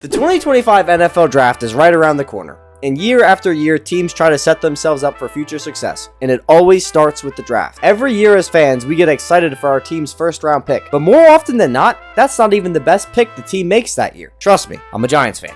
The 2025 NFL Draft is right around the corner, and year after year, teams try to set themselves up for future success, and it always starts with the draft. Every year as fans, we get excited for our team's first round pick, but more often than not, that's not even the best pick the team makes that year. Trust me, I'm a Giants fan.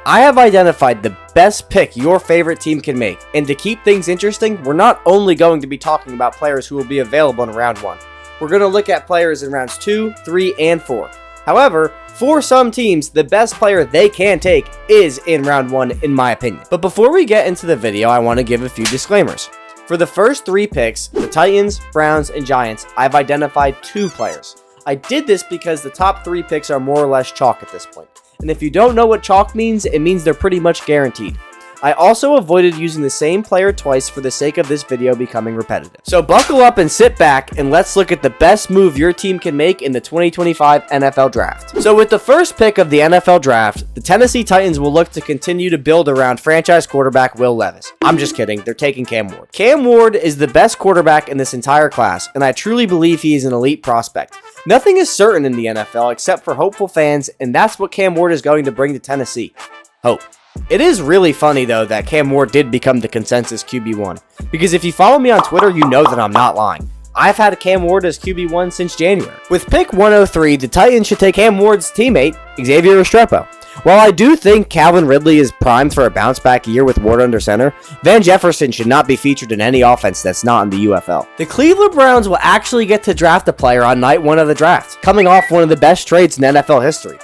I have identified the best pick your favorite team can make, and to keep things interesting, we're not only going to be talking about players who will be available in round 1. We're going to look at players in rounds 2, 3, and 4. However, for some teams, the best player they can take is in round 1, in my opinion. But before we get into the video, I want to give a few disclaimers. For the first 3 picks, the Titans, Browns, and Giants, I've identified 2 players. I did this because the top 3 picks are more or less chalk at this point. And if you don't know what chalk means, it means they're pretty much guaranteed. I also avoided using the same player twice for the sake of this video becoming repetitive. So buckle up and sit back, and let's look at the best move your team can make in the 2025 NFL Draft. So with the first pick of the NFL Draft, the Tennessee Titans will look to continue to build around franchise quarterback Will Levis. I'm just kidding, they're taking Cam Ward. Cam Ward is the best quarterback in this entire class, and I truly believe he is an elite prospect. Nothing is certain in the NFL except for hopeful fans, and that's what Cam Ward is going to bring to Tennessee. Hope. It is really funny, though, that Cam Ward did become the consensus QB1. Because if you follow me on Twitter, you know that I'm not lying. I've had Cam Ward as QB1 since January. With pick 103, the Titans should take Cam Ward's teammate, Xavier Restrepo. While I do think Calvin Ridley is primed for a bounce-back year with Ward under center, Van Jefferson should not be featured in any offense that's not in the UFL. The Cleveland Browns will actually get to draft a player on night 1 of the draft, coming off one of the best trades in NFL history.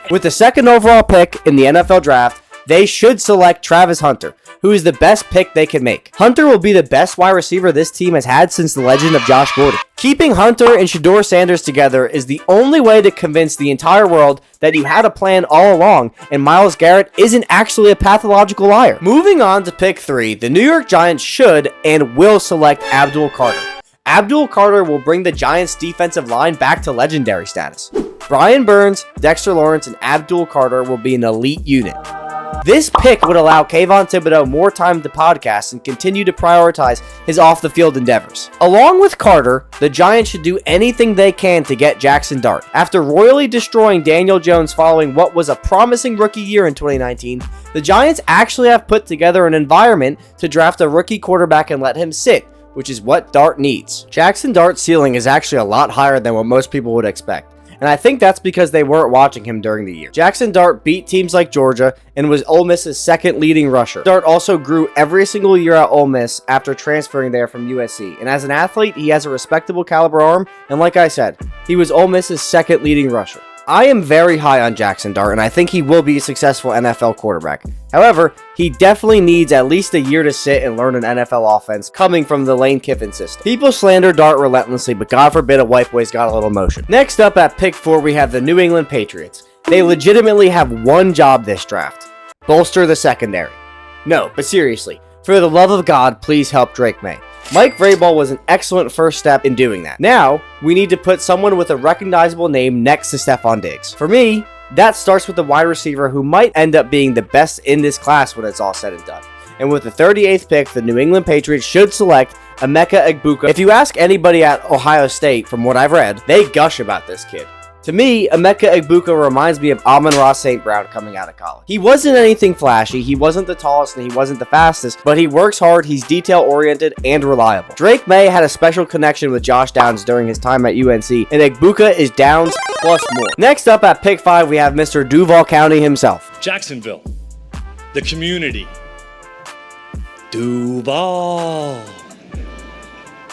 With the second overall pick in the NFL Draft, they should select Travis Hunter, who is the best pick they can make. Hunter will be the best wide receiver this team has had since the legend of Josh Gordon. Keeping Hunter and Shedeur Sanders together is the only way to convince the entire world that you had a plan all along, and Myles Garrett isn't actually a pathological liar. Moving on to pick 3, the New York Giants should and will select Abdul Carter. Abdul Carter will bring the Giants' defensive line back to legendary status. Brian Burns, Dexter Lawrence, and Abdul Carter will be an elite unit. This pick would allow Kayvon Thibodeau more time to podcast and continue to prioritize his off-the-field endeavors. Along with Carter, the Giants should do anything they can to get Jackson Dart. After royally destroying Daniel Jones following what was a promising rookie year in 2019, the Giants actually have put together an environment to draft a rookie quarterback and let him sit, which is what Dart needs. Jackson Dart's ceiling is actually a lot higher than what most people would expect, and I think that's because they weren't watching him during the year. Jackson Dart beat teams like Georgia and was Ole Miss's second leading rusher. Dart also grew every single year at Ole Miss after transferring there from USC, and as an athlete, he has a respectable caliber arm, and like I said, he was Ole Miss's second leading rusher. I am very high on Jackson Dart, and I think he will be a successful NFL quarterback. However, he definitely needs at least a year to sit and learn an NFL offense coming from the Lane Kiffin system. People slander Dart relentlessly, but God forbid a white boy's got a little motion. Next up at pick 4, we have the New England Patriots. They legitimately have one job this draft: bolster the secondary. No, but seriously, for the love of God, please help Drake May. Mike Vrabel was an excellent first step in doing that. Now, we need to put someone with a recognizable name next to Stephon Diggs. For me, that starts with the wide receiver who might end up being the best in this class when it's all said and done. And with the 38th pick, the New England Patriots should select Emeka Egbuka. If you ask anybody at Ohio State, from what I've read, they gush about this kid. To me, Emeka Egbuka reminds me of Amon-Ra St. Brown coming out of college. He wasn't anything flashy, he wasn't the tallest, and he wasn't the fastest, but he works hard, he's detail-oriented, and reliable. Drake May had a special connection with Josh Downs during his time at UNC, and Egbuka is Downs plus more. Next up at pick 5, we have Mr. Duval County himself. Jacksonville, the community, Duval.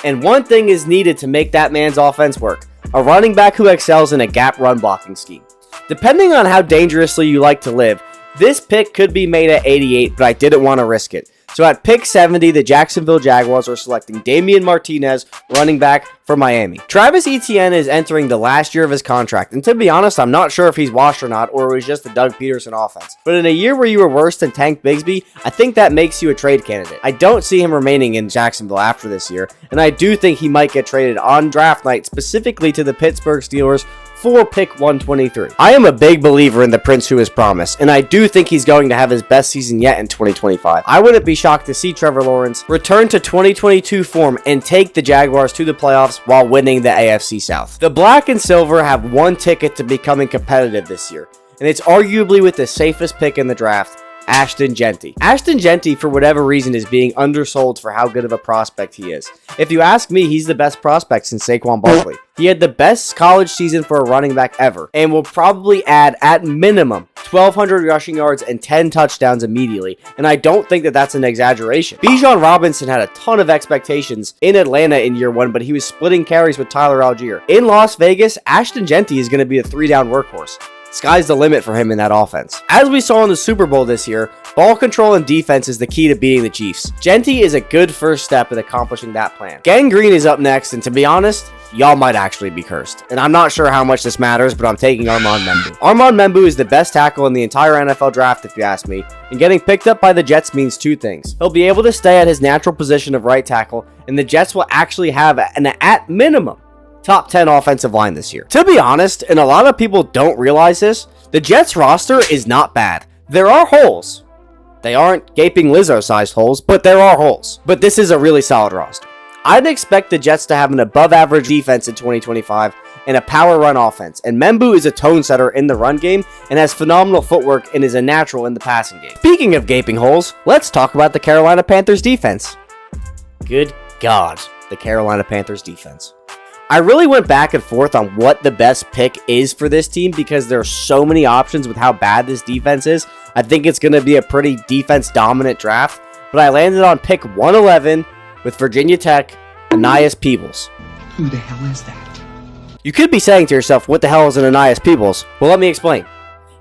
And one thing is needed to make that man's offense work: a running back who excels in a gap run blocking scheme. Depending on how dangerously you like to live, this pick could be made at 88, but I didn't want to risk it. So at pick 70, the Jacksonville Jaguars are selecting Damian Martinez, running back for Miami. Travis Etienne is entering the last year of his contract, and to be honest, I'm not sure if he's washed or not, or it was just the Doug Peterson offense. But in a year where you were worse than Tank Bigsby, I think that makes you a trade candidate. I don't see him remaining in Jacksonville after this year, and I do think he might get traded on draft night, specifically to the Pittsburgh Steelers before pick 123. I am a big believer in the Prince who is promised, and I do think he's going to have his best season yet in 2025. I wouldn't be shocked to see Trevor Lawrence return to 2022 form and take the Jaguars to the playoffs while winning the AFC South. The black and silver have one ticket to becoming competitive this year, and it's arguably with the safest pick in the draft, Ashton Jeanty. Ashton Jeanty, for whatever reason, is being undersold for how good of a prospect he is. If you ask me, he's the best prospect since Saquon Barkley. He had the best college season for a running back ever, and will probably add, at minimum, 1,200 rushing yards and 10 touchdowns immediately, and I don't think that that's an exaggeration. Bijan Robinson had a ton of expectations in Atlanta in year one, but he was splitting carries with Tyler Algier. In Las Vegas, Ashton Jeanty is going to be a 3-down workhorse. Sky's the limit for him in that offense. As we saw in the Super Bowl this year, ball control and defense is the key to beating the Chiefs. Jeanty is a good first step in accomplishing that plan. Gang Green is up next, and to be honest, y'all might actually be cursed. And I'm not sure how much this matters, but I'm taking Armand Membu. Armand Membu is the best tackle in the entire NFL draft, if you ask me, and getting picked up by the Jets means two things. He'll be able to stay at his natural position of right tackle, and the Jets will actually have an at minimum top 10 offensive line this year. To be honest, and a lot of people don't realize this, the Jets roster is not bad. There are holes. They aren't gaping Lizzo-sized holes, but there are holes. But this is a really solid roster. I'd expect the Jets to have an above-average defense in 2025 and a power run offense, and Membu is a tone setter in the run game and has phenomenal footwork and is a natural in the passing game. Speaking of gaping holes, let's talk about the Carolina Panthers defense. Good God, the Carolina Panthers defense. I really went back and forth on what the best pick is for this team because there are so many options with how bad this defense is. I think it's going to be a pretty defense-dominant draft, but I landed on pick 111 with Virginia Tech, Anais Peebles. Who the hell is that? You could be saying to yourself, what the hell is an Anais Peebles? Well, let me explain.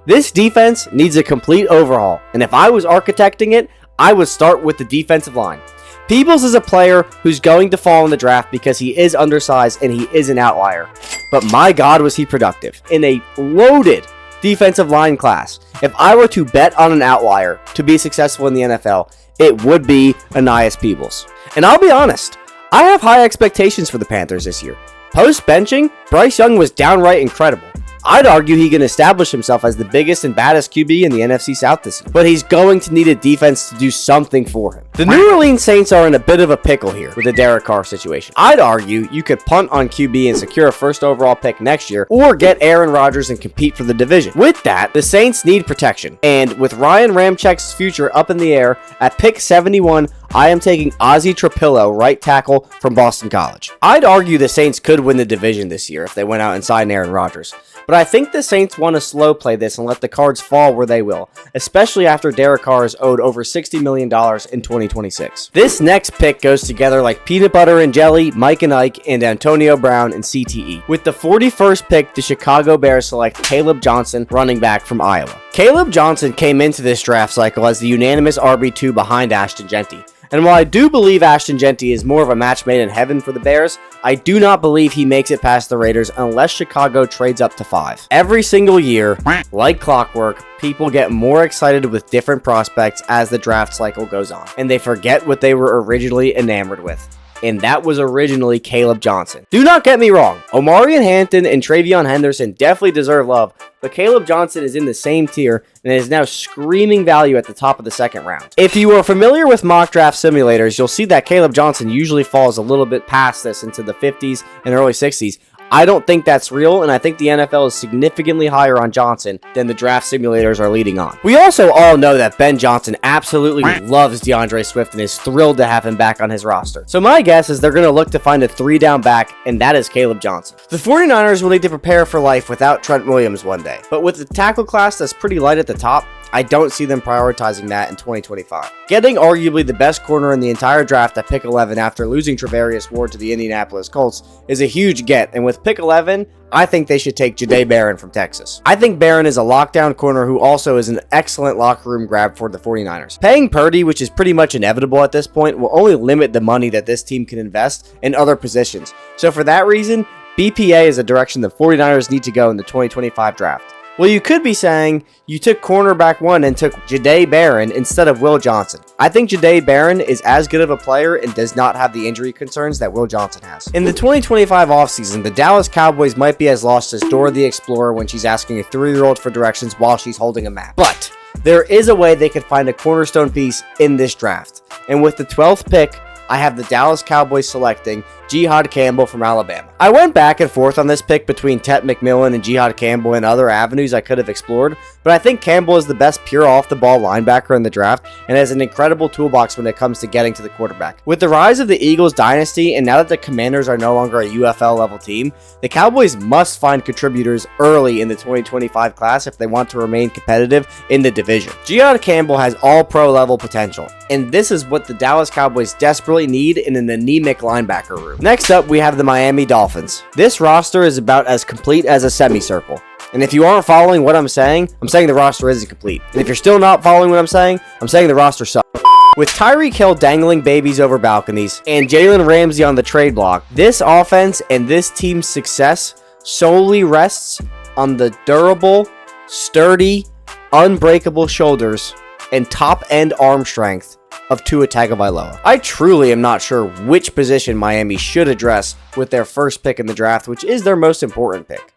This defense needs a complete overhaul, and if I was architecting it, I would start with the defensive line. Peebles is a player who's going to fall in the draft because he is undersized and he is an outlier. But my God, was he productive in a loaded defensive line class. If I were to bet on an outlier to be successful in the NFL, it would be Anais Peebles. And I'll be honest, I have high expectations for the Panthers this year. Post-benching, Bryce Young was downright incredible. I'd argue he can establish himself as the biggest and baddest QB in the NFC South this year, but he's going to need a defense to do something for him. The New Orleans Saints are in a bit of a pickle here with the Derek Carr situation. I'd argue you could punt on QB and secure a first overall pick next year, or get Aaron Rodgers and compete for the division. With that, the Saints need protection, and with Ryan Ramczyk's future up in the air, at pick 71, I am taking Ozzie Trapillo, right tackle from Boston College. I'd argue the Saints could win the division this year if they went out and signed Aaron Rodgers. But I think the Saints want to slow play this and let the cards fall where they will, especially after Derek Carr is owed over $60 million in 2026. This next pick goes together like peanut butter and jelly, Mike and Ike, and Antonio Brown and CTE. With the 41st pick, the Chicago Bears select Caleb Johnson, running back from Iowa. Caleb Johnson came into this draft cycle as the unanimous RB2 behind Ashton Jeanty. And while I do believe Ashton Jeanty is more of a match made in heaven for the Bears, I do not believe he makes it past the Raiders unless Chicago trades up to 5. Every single year, like clockwork, people get more excited with different prospects as the draft cycle goes on, and they forget what they were originally enamored with. And that was originally Caleb Johnson. Do not get me wrong, Omarion Hampton and Travion Henderson definitely deserve love, but Caleb Johnson is in the same tier and is now screaming value at the top of the second round. If you are familiar with mock draft simulators, you'll see that Caleb Johnson usually falls a little bit past this into the 50s and early 60s. I don't think that's real, and I think the NFL is significantly higher on Johnson than the draft simulators are leading on. We also all know that Ben Johnson absolutely loves DeAndre Swift and is thrilled to have him back on his roster. So my guess is they're going to look to find a 3-down back, and that is Caleb Johnson. The 49ers will need to prepare for life without Trent Williams one day, but with the tackle class that's pretty light at the top, I don't see them prioritizing that in 2025. Getting arguably the best corner in the entire draft at pick 11 after losing Travarius Ward to the Indianapolis Colts is a huge get, and with pick 11, I think they should take Jahdae Barron from Texas. I think Barron is a lockdown corner who also is an excellent locker room grab for the 49ers. Paying Purdy, which is pretty much inevitable at this point, will only limit the money that this team can invest in other positions. So for that reason, BPA is a direction the 49ers need to go in the 2025 draft. Well, you could be saying you took cornerback 1 and took Jahdae Barron instead of Will Johnson. I think Jahdae Barron is as good of a player and does not have the injury concerns that Will Johnson has. In the 2025 offseason, the Dallas Cowboys might be as lost as Dora the Explorer when she's asking a 3-year-old for directions while she's holding a map. But there is a way they could find a cornerstone piece in this draft. And with the 12th pick, I have the Dallas Cowboys selecting Jihad Campbell from Alabama. I went back and forth on this pick between Tet McMillan and Jihad Campbell and other avenues I could have explored, but I think Campbell is the best pure off-the-ball linebacker in the draft and has an incredible toolbox when it comes to getting to the quarterback. With the rise of the Eagles dynasty, and now that the Commanders are no longer a UFL level team, the Cowboys must find contributors early in the 2025 class if they want to remain competitive in the division. Jihad Campbell has all-pro level potential, and this is what the Dallas Cowboys desperately need in an anemic linebacker room. Next up, we have the Miami Dolphins. This roster is about as complete as a semicircle. And if you aren't following what I'm saying the roster isn't complete. And if you're still not following what I'm saying the roster sucks. With Tyreek Hill dangling babies over balconies and Jalen Ramsey on the trade block, this offense and this team's success solely rests on the durable, sturdy, unbreakable shoulders and top-end arm strength of Tua Tagovailoa. I truly am not sure which position Miami should address with their first pick in the draft, which is their most important pick.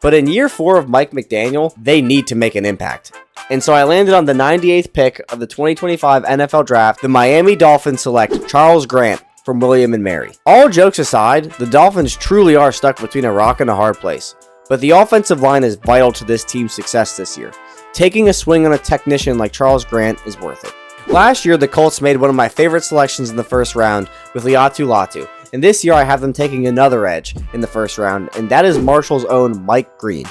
But in year 4 of Mike McDaniel, they need to make an impact. And so I landed on the 98th pick of the 2025 NFL Draft. The Miami Dolphins select Charles Grant from William & Mary. All jokes aside, the Dolphins truly are stuck between a rock and a hard place. But the offensive line is vital to this team's success this year. Taking a swing on a technician like Charles Grant is worth it. Last year, the Colts made one of my favorite selections in the first round with Liatu Latu, and this year I have them taking another edge in the first round, and that is Marshall's own Mike Green.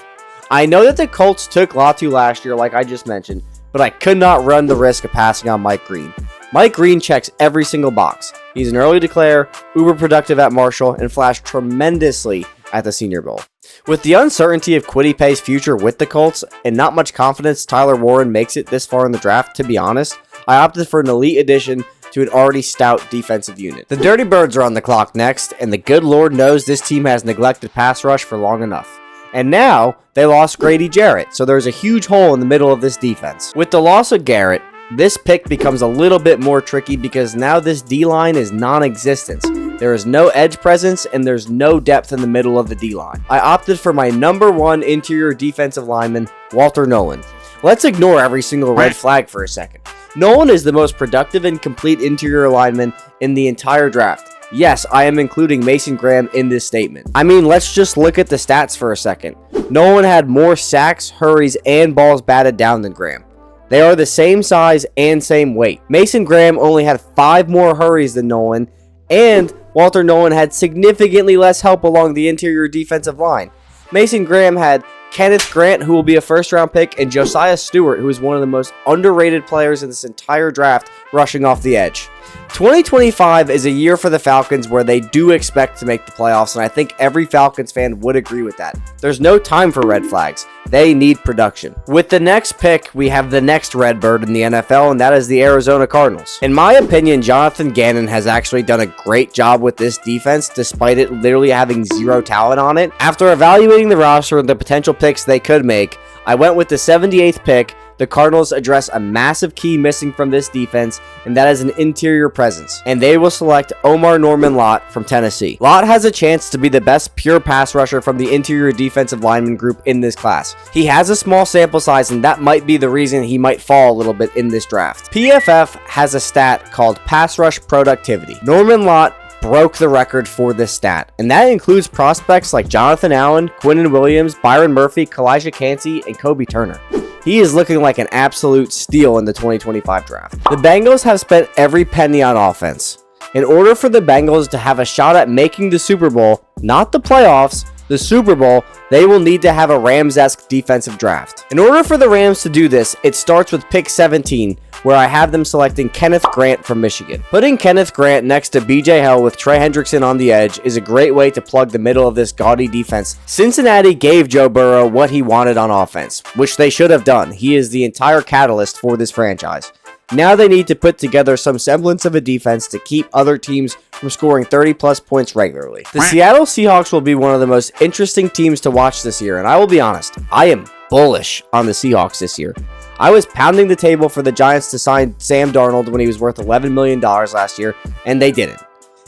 I know that the Colts took Latu last year, like I just mentioned, but I could not run the risk of passing on Mike Green. Mike Green checks every single box. He's an early declare, uber productive at Marshall, and flashed tremendously at the Senior Bowl. With the uncertainty of Kwity Paye's future with the Colts, and not much confidence Tyler Warren makes it this far in the draft, to be honest, I opted for an elite addition to an already stout defensive unit. The Dirty Birds are on the clock next, and the good Lord knows this team has neglected pass rush for long enough. And now, they lost Grady Jarrett, so there's a huge hole in the middle of this defense. With the loss of Garrett, this pick becomes a little bit more tricky because now this D-line is non-existent. There is no edge presence and there's no depth in the middle of the D-line. I opted for my number 1 interior defensive lineman, Walter Nolan. Let's ignore every single red flag for a second. Nolan is the most productive and complete interior lineman in the entire draft. Yes, I am including Mason Graham in this statement. I mean, let's just look at the stats for a second. Nolan had more sacks, hurries, and balls batted down than Graham. They are the same size and same weight. Mason Graham only had 5 more hurries than Nolan, and Walter Nolan had significantly less help along the interior defensive line. Mason Graham had Kenneth Grant, who will be a first-round pick, and Josiah Stewart, who is one of the most underrated players in this entire draft, rushing off the edge. 2025 is a year for the Falcons where they do expect to make the playoffs, and I think every Falcons fan would agree with that. There's no time for red flags. They need production. With the next pick, we have the next Redbird in the NFL, and that is the Arizona Cardinals. In my opinion, Jonathan Gannon has actually done a great job with this defense, despite it literally having zero talent on it. After evaluating the roster and the potential picks they could make, I went with the 78th pick. The Cardinals address a massive key missing from this defense, and that is an interior presence. And they will select Omar Norman Lott from Tennessee. Lott has a chance to be the best pure pass rusher from the interior defensive lineman group in this class. He has a small sample size, and that might be the reason he might fall a little bit in this draft. PFF has a stat called pass rush productivity. Norman Lott broke the record for this stat, and that includes prospects like Jonathan Allen, Quinnen Williams, Byron Murphy, Kalijah Cansey, and Kobe Turner. He is looking like an absolute steal in the 2025 draft. The Bengals have spent every penny on offense. In order for the Bengals to have a shot at making the Super Bowl, not the playoffs, the Super Bowl, they will need to have a Rams-esque defensive draft. In order for the Rams to do this, it starts with pick 17, where I have them selecting Kenneth Grant from Michigan. Putting Kenneth Grant next to BJ Hill with Trey Hendrickson on the edge is a great way to plug the middle of this gaudy defense. Cincinnati gave Joe Burrow what he wanted on offense, which they should have done. He is the entire catalyst for this franchise. Now they need to put together some semblance of a defense to keep other teams from scoring 30-plus points regularly. The Seattle Seahawks will be one of the most interesting teams to watch this year, and I will be honest, I am bullish on the Seahawks this year. I was pounding the table for the Giants to sign Sam Darnold when he was worth $11 million last year, and they didn't.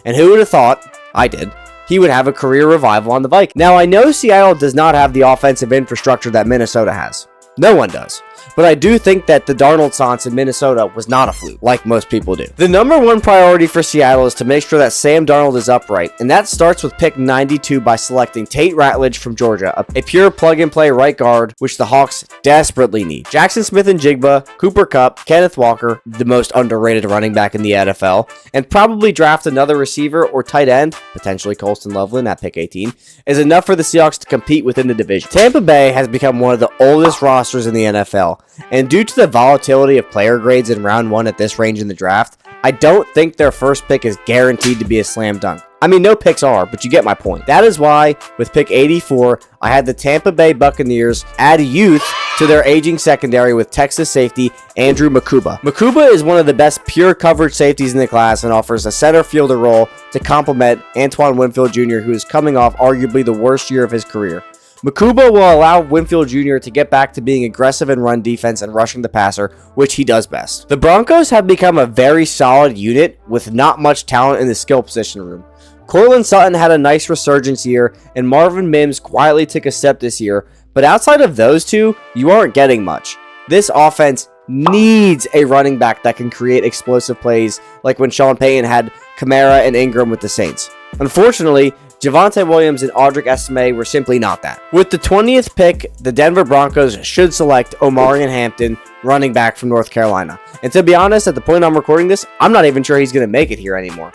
And who would have thought, I did, he would have a career revival on the Vikings. Now, I know Seattle does not have the offensive infrastructure that Minnesota has. No one does. But I do think that the Darnold stance in Minnesota was not a fluke, like most people do. The number one priority for Seattle is to make sure that Sam Darnold is upright, and that starts with pick 92 by selecting Tate Ratledge from Georgia, a pure plug-and-play right guard, which the Hawks desperately need. Jackson Smith-Njigba, Cooper Kupp, Kenneth Walker, the most underrated running back in the NFL, and probably draft another receiver or tight end, potentially Colston Loveland at pick 18, is enough for the Seahawks to compete within the division. Tampa Bay has become one of the oldest rosters in the NFL, and due to the volatility of player grades in round 1 at this range in the draft, I don't think their first pick is guaranteed to be a slam dunk. I mean, no picks are, but you get my point. That is why, with pick 84, I had the Tampa Bay Buccaneers add youth to their aging secondary with Texas safety Andrew Makuba. Makuba is one of the best pure coverage safeties in the class and offers a center fielder role to complement Antoine Winfield Jr., who is coming off arguably the worst year of his career. Makuba will allow Winfield Jr. to get back to being aggressive in run defense and rushing the passer, which he does best. The Broncos have become a very solid unit with not much talent in the skill position room. Courtland Sutton had a nice resurgence year, and Marvin Mims quietly took a step this year, but outside of those two, you aren't getting much. This offense needs a running back that can create explosive plays like when Sean Payton had Kamara and Ingram with the Saints. Unfortunately, Javonte Williams and Audric Estime were simply not that. With the 20th pick, the Denver Broncos should select Omarion Hampton, running back from North Carolina. And to be honest, at the point I'm recording this, I'm not even sure he's going to make it here anymore.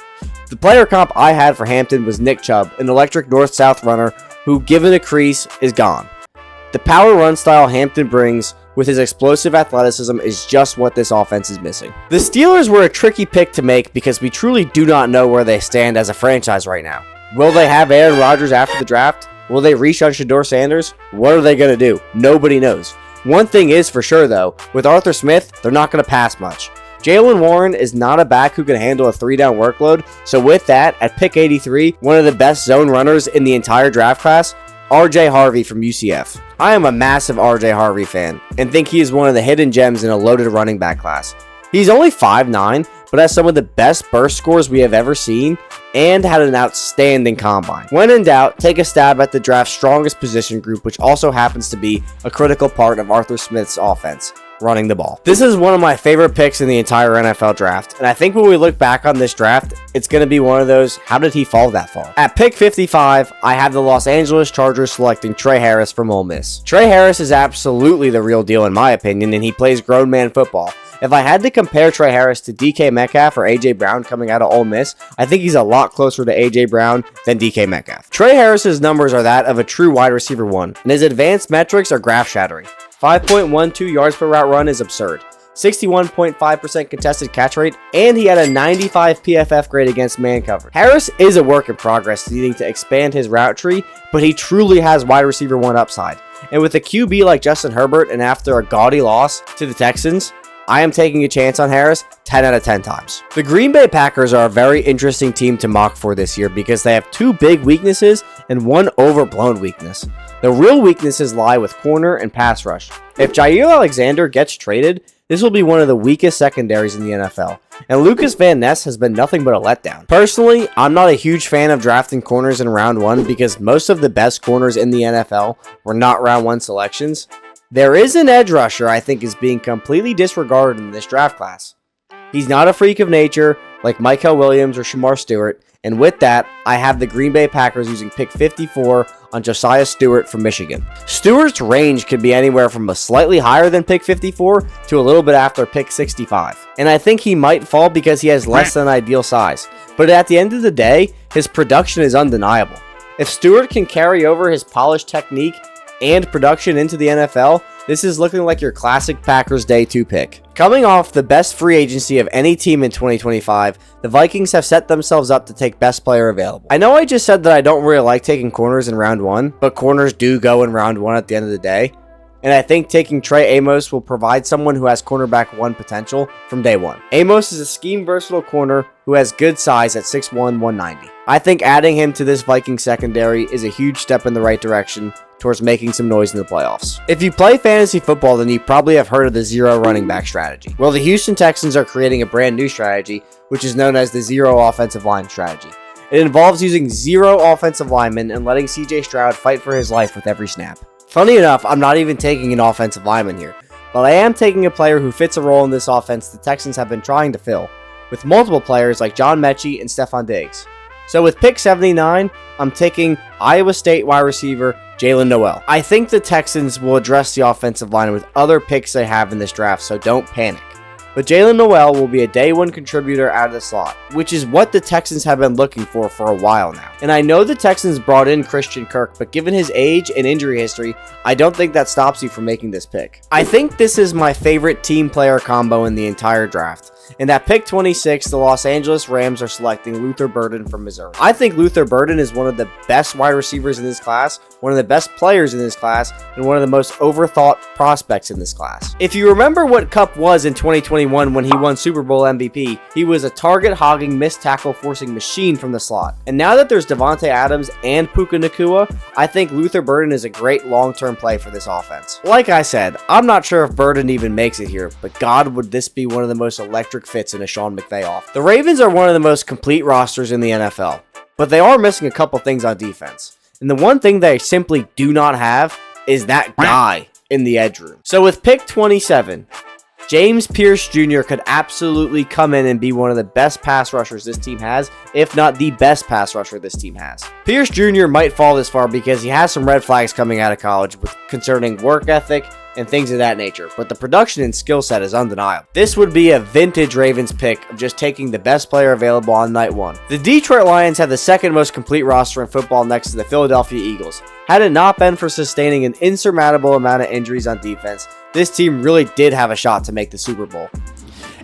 The player comp I had for Hampton was Nick Chubb, an electric north-south runner who, given a crease, is gone. The power run style Hampton brings with his explosive athleticism is just what this offense is missing. The Steelers were a tricky pick to make because we truly do not know where they stand as a franchise right now. Will they have Aaron Rodgers after the draft? Will they reach on Shedeur Sanders? What are they going to do? Nobody knows. One thing is for sure though, with Arthur Smith, they're not going to pass much. Jaylen Warren is not a back who can handle a 3-down workload, so with that, at pick 83, one of the best zone runners in the entire draft class, RJ Harvey from UCF. I am a massive RJ Harvey fan, and think he is one of the hidden gems in a loaded running back class. He's only 5'9", but has some of the best burst scores we have ever seen, and had an outstanding combine. When in doubt, take a stab at the draft's strongest position group, which also happens to be a critical part of Arthur Smith's offense, running the ball. This is one of my favorite picks in the entire NFL draft, and I think when we look back on this draft, it's going to be one of those, how did he fall that far? At pick 55, I have the Los Angeles Chargers selecting Trey Harris from Ole Miss. Trey Harris is absolutely the real deal in my opinion, and he plays grown man football. If I had to compare Trey Harris to DK Metcalf or AJ Brown coming out of Ole Miss, I think he's a lot closer to AJ Brown than DK Metcalf. Trey Harris's numbers are that of a true wide receiver 1, and his advanced metrics are graph shattering. 5.12 yards per route run is absurd. 61.5% contested catch rate, and he had a 95 PFF grade against man coverage. Harris is a work in progress, needing to expand his route tree, but he truly has wide receiver 1 upside. And with a QB like Justin Herbert, and after a gaudy loss to the Texans, I am taking a chance on Harris 10 out of 10 times. The Green Bay Packers are a very interesting team to mock for this year because they have 2 big weaknesses and 1 overblown weakness. The real weaknesses lie with corner and pass rush. If Jair Alexander gets traded, this will be one of the weakest secondaries in the NFL, and Lucas Van Ness has been nothing but a letdown. Personally, I'm not a huge fan of drafting corners in round 1 because most of the best corners in the NFL were not round 1 selections. There is an edge rusher I think is being completely disregarded in this draft class. He's not a freak of nature like Mykel Williams or Shamar Stewart, and with that, I have the Green Bay Packers using pick 54 on Josiah Stewart from Michigan. Stewart's range could be anywhere from a slightly higher than pick 54 to a little bit after pick 65, and I think he might fall because he has less than ideal size, but at the end of the day, his production is undeniable. If Stewart can carry over his polished technique and production into the NFL, this is looking like your classic Packers Day 2 pick. Coming off the best free agency of any team in 2025, the Vikings have set themselves up to take best player available. I know I just said that I don't really like taking corners in round 1, but corners do go in round 1 at the end of the day. and I think taking Trey Amos will provide someone who has cornerback 1 potential from day one. Amos is a scheme-versatile corner who has good size at 6'1", 190. I think adding him to this Vikings secondary is a huge step in the right direction towards making some noise in the playoffs. If you play fantasy football, then you probably have heard of the zero running back strategy. Well, the Houston Texans are creating a brand new strategy, which is known as the zero offensive line strategy. It involves using 0 offensive linemen and letting CJ Stroud fight for his life with every snap. Funny enough, I'm not even taking an offensive lineman here, but I am taking a player who fits a role in this offense the Texans have been trying to fill, with multiple players like John Mechie and Stephon Diggs. So with pick 79, I'm taking Iowa State wide receiver Jalen Noel. I think the Texans will address the offensive line with other picks they have in this draft, so don't panic. But Jalen Noel will be a day 1 contributor out of the slot, which is what the Texans have been looking for a while now. And I know the Texans brought in Christian Kirk, but given his age and injury history, I don't think that stops you from making this pick. I think this is my favorite team player combo in the entire draft. And at pick 26, the Los Angeles Rams are selecting Luther Burden from Missouri. I think Luther Burden is one of the best wide receivers in this class, one of the best players in this class, and one of the most overthought prospects in this class. If you remember what Kupp was in 2021 when he won Super Bowl MVP, he was a target-hogging, missed tackle-forcing machine from the slot. And now that there's Devontae Adams and Puka Nacua, I think Luther Burden is a great long-term play for this offense. Like I said, I'm not sure if Burden even makes it here, but God, would this be one of the most electric fits in a Sean McVay off. The Ravens are one of the most complete rosters in the NFL, but they are missing a couple things on defense. And the one thing they simply do not have is that guy in the edge room. So with pick 27, James Pierce Jr. could absolutely come in and be one of the best pass rushers this team has, if not the best pass rusher this team has. Pierce Jr. might fall this far because he has some red flags coming out of college concerning work ethic and things of that nature, but the production and skill set is undeniable. This would be a vintage Ravens pick of just taking the best player available on night 1. The Detroit Lions have the second most complete roster in football next to the Philadelphia Eagles. Had it not been for sustaining an insurmountable amount of injuries on defense, this team really did have a shot to make the Super Bowl.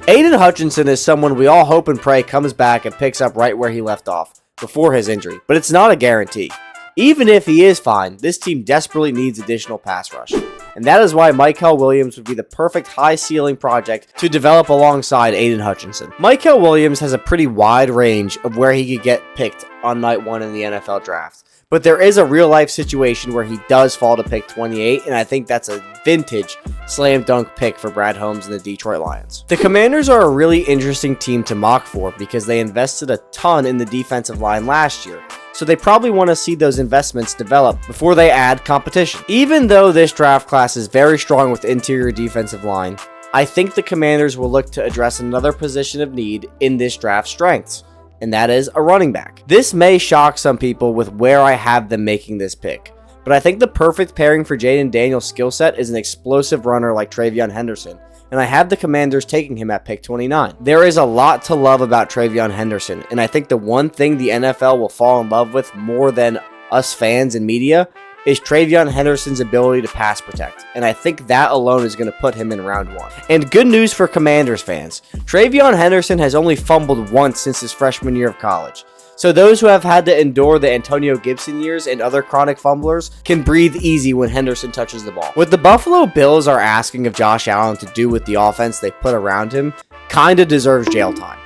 Aiden Hutchinson is someone we all hope and pray comes back and picks up right where he left off before his injury, but it's not a guarantee. Even if he is fine, this team desperately needs additional pass rush. And that is why Mykel Williams would be the perfect high-ceiling project to develop alongside Aiden Hutchinson. Mykel Williams has a pretty wide range of where he could get picked on night 1 in the NFL draft. But there is a real-life situation where he does fall to pick 28, and I think that's a vintage slam dunk pick for Brad Holmes and the Detroit Lions. The Commanders are a really interesting team to mock for because they invested a ton in the defensive line last year. So they probably want to see those investments develop before they add competition. Even though this draft class is very strong with interior defensive line, I think the Commanders will look to address another position of need in this draft strengths, and that is a running back. This may shock some people with where I have them making this pick, but I think the perfect pairing for Jaden Daniels' skill set is an explosive runner like TreVeyon Henderson, and I have the Commanders taking him at pick 29. There is a lot to love about TreVeyon Henderson, and I think the one thing the NFL will fall in love with more than us fans and media is TreVeyon Henderson's ability to pass protect, and I think that alone is going to put him in round 1. And good news for Commanders fans, TreVeyon Henderson has only fumbled once since his freshman year of college. So those who have had to endure the Antonio Gibson years and other chronic fumblers can breathe easy when Henderson touches the ball. What the Buffalo Bills are asking of Josh Allen to do with the offense they put around him kinda deserves jail time.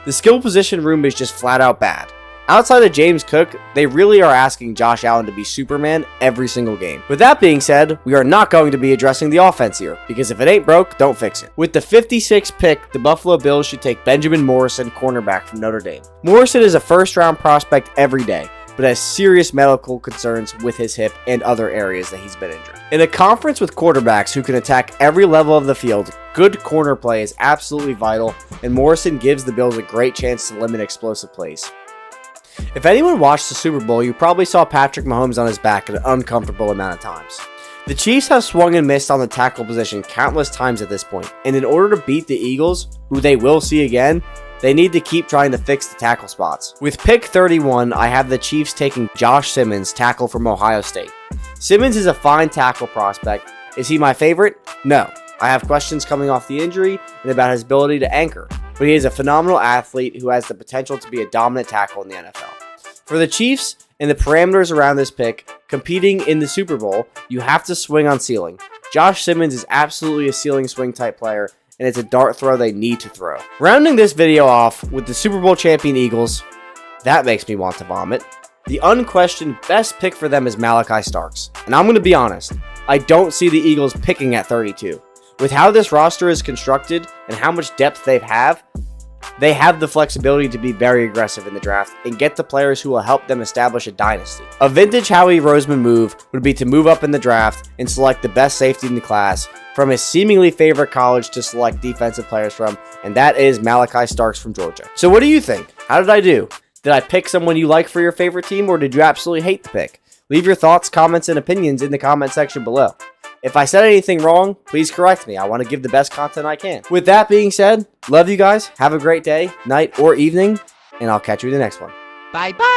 The skill position room is just flat out bad. Outside of James Cook, they really are asking Josh Allen to be Superman every single game. With that being said, we are not going to be addressing the offense here, because if it ain't broke, don't fix it. With the 56th pick, the Buffalo Bills should take Benjamin Morrison, cornerback from Notre Dame. Morrison is a first-round prospect every day, but has serious medical concerns with his hip and other areas that he's been injured. In a conference with quarterbacks who can attack every level of the field, good corner play is absolutely vital, and Morrison gives the Bills a great chance to limit explosive plays. If anyone watched the Super Bowl, you probably saw Patrick Mahomes on his back an uncomfortable amount of times. The Chiefs have swung and missed on the tackle position countless times at this point, and in order to beat the Eagles, who they will see again, they need to keep trying to fix the tackle spots. With pick 31, I have the Chiefs taking Josh Simmons, tackle from Ohio State. Simmons is a fine tackle prospect. Is he my favorite? No. I have questions coming off the injury and about his ability to anchor, but he is a phenomenal athlete who has the potential to be a dominant tackle in the NFL. For the Chiefs and the parameters around this pick, competing in the Super Bowl, you have to swing on ceiling. Josh Simmons is absolutely a ceiling swing type player, and it's a dart throw they need to throw. Rounding this video off with the Super Bowl champion Eagles, that makes me want to vomit. The unquestioned best pick for them is Malachi Starks, and I'm going to be honest, I don't see the Eagles picking at 32. With how this roster is constructed and how much depth they have the flexibility to be very aggressive in the draft and get the players who will help them establish a dynasty. A vintage Howie Roseman move would be to move up in the draft and select the best safety in the class from his seemingly favorite college to select defensive players from, and that is Malachi Starks from Georgia. So what do you think? How did I do? Did I pick someone you like for your favorite team, or did you absolutely hate the pick? Leave your thoughts, comments, and opinions in the comment section below. If I said anything wrong, please correct me. I want to give the best content I can. With that being said, love you guys. Have a great day, night, or evening, and I'll catch you in the next one. Bye bye.